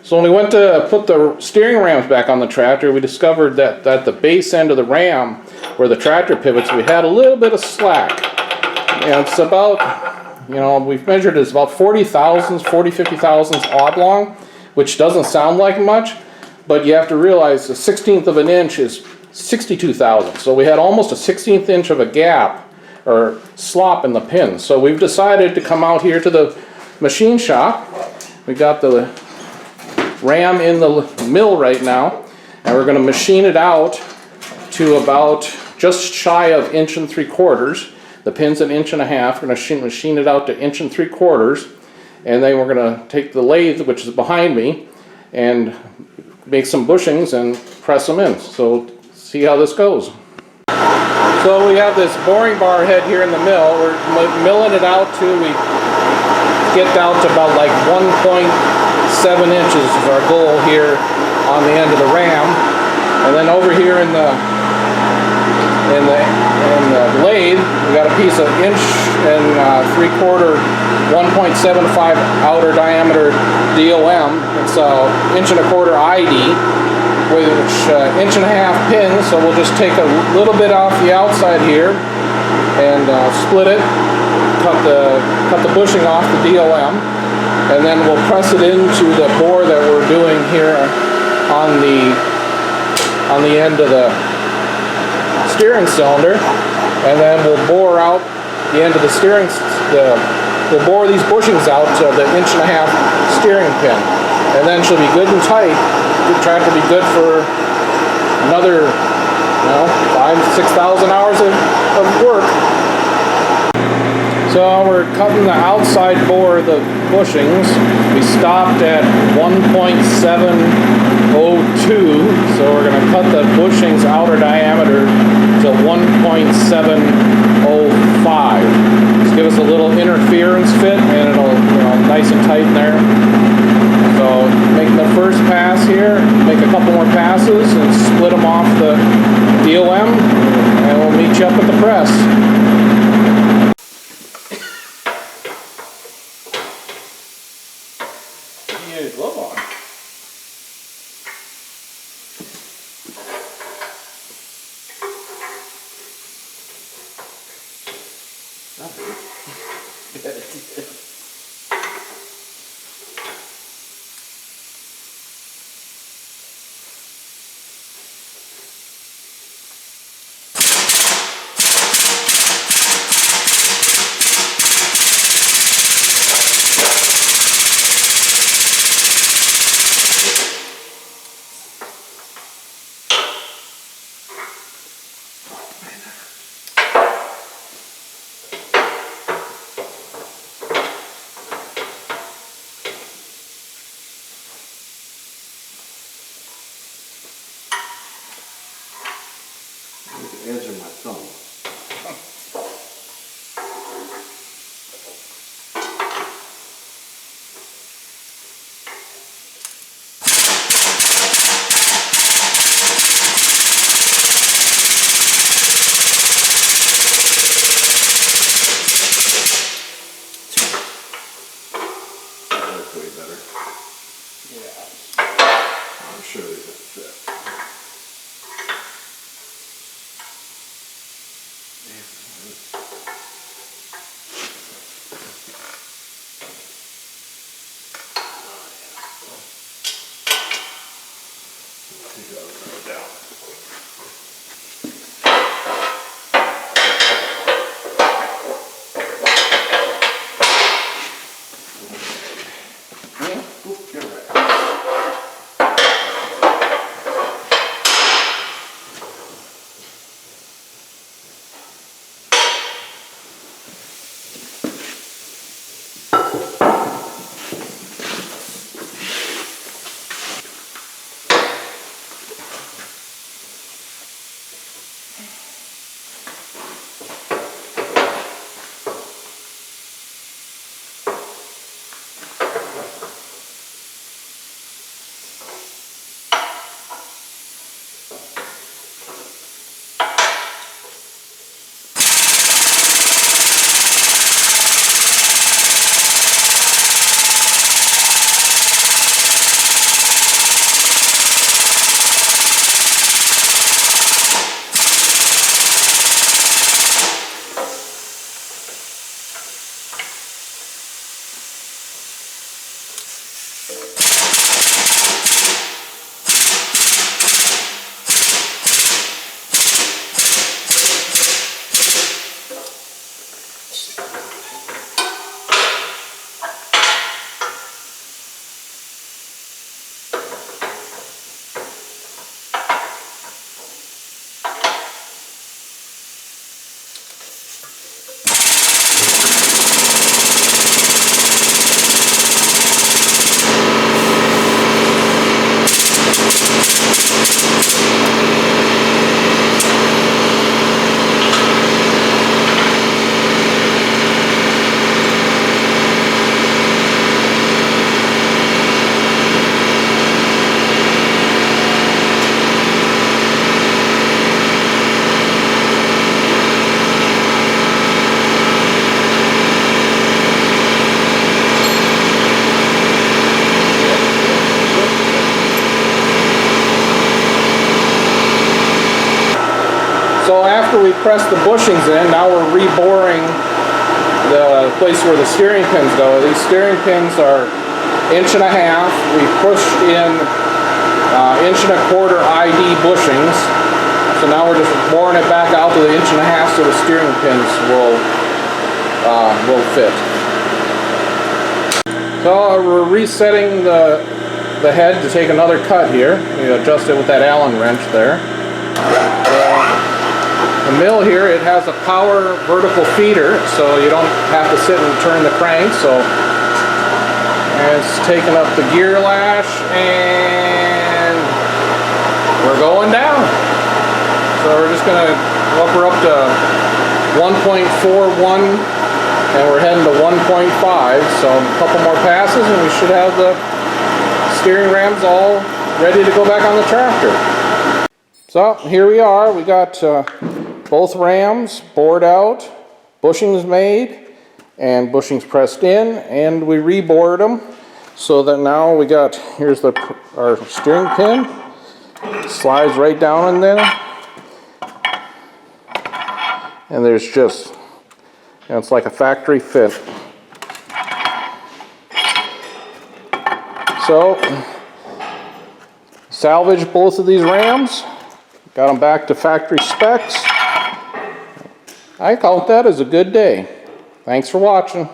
So when we went to put the steering rams back on the tractor, we discovered that at the base end of the ram, where the tractor pivots, we had a little bit of slack. And it's about, we've measured it's about 40 50 thousandths oblong, which doesn't sound like much, but you have to realize the 1/16 of an inch is 62 thousandths. So we had almost a 1/16 inch of a gap, or slop in the pin. So we've decided to come out here to the machine shop. We got the ram in the mill right now, and we're going to machine it out to about just shy of 1 3/4 inches. The pin's 1.5 inches. We're going to machine it out to 1 3/4 inches, and then we're going to take the lathe, which is behind me, and make some bushings and press them in. So see how this goes. So we have this boring bar head here in the mill. We're milling it out to, we get down to about like 1.7 inches is our goal here on the end of the ram. And then over here in the lathe, we got a piece of 1 3/4, 1.75 outer diameter DOM. It's a 1.25 inch ID, which 1.5 inch pin. So we'll just take a little bit off the outside here and split it, cut the bushing off the DOM, and then we'll press it into the bore that we're doing here on the end of the steering cylinder, and then we'll bore out the end of the steering. We'll bore these bushings out to the 1.5 inch steering pin, and then she'll be good and tight. The tractor will be good for another 5,000–6,000 hours of work. So we're cutting the outside bore of the bushings. We stopped at 1.702, so we're going to cut the bushings outer diameter to 1.705. Just give us a little interference fit, and it'll nice and tight in there. So making the first pass here, make a couple more passes and split them off the DOM, and we'll meet you up at the press. You need a glove on. The edge of my thumb. That's way better. Yeah. I'm sure these will fit. So after we pressed the bushings in, now we're reboring the place where the steering pins go. These steering pins are 1.5 inches. We pushed in 1.25 inch ID bushings. So now we're just boring it back out to the 1.5 inches so the steering pins will fit. So we're resetting the head to take another cut here. We adjust it with that Allen wrench there. The mill here, it has a power vertical feeder, so you don't have to sit and turn the crank. So it's taking up the gear lash, and we're going down. So we're just gonna we're up to 1.41, and we're heading to 1.5. So a couple more passes, and we should have the steering rams all ready to go back on the tractor. So here we are. We got both rams bored out, bushings made, and bushings pressed in, and we rebored them so that now we got, here's our steering pin, slides right down in there, and there's just, it's like a factory fit. So salvaged both of these rams, got them back to factory specs. I count that as a good day. Thanks for watching.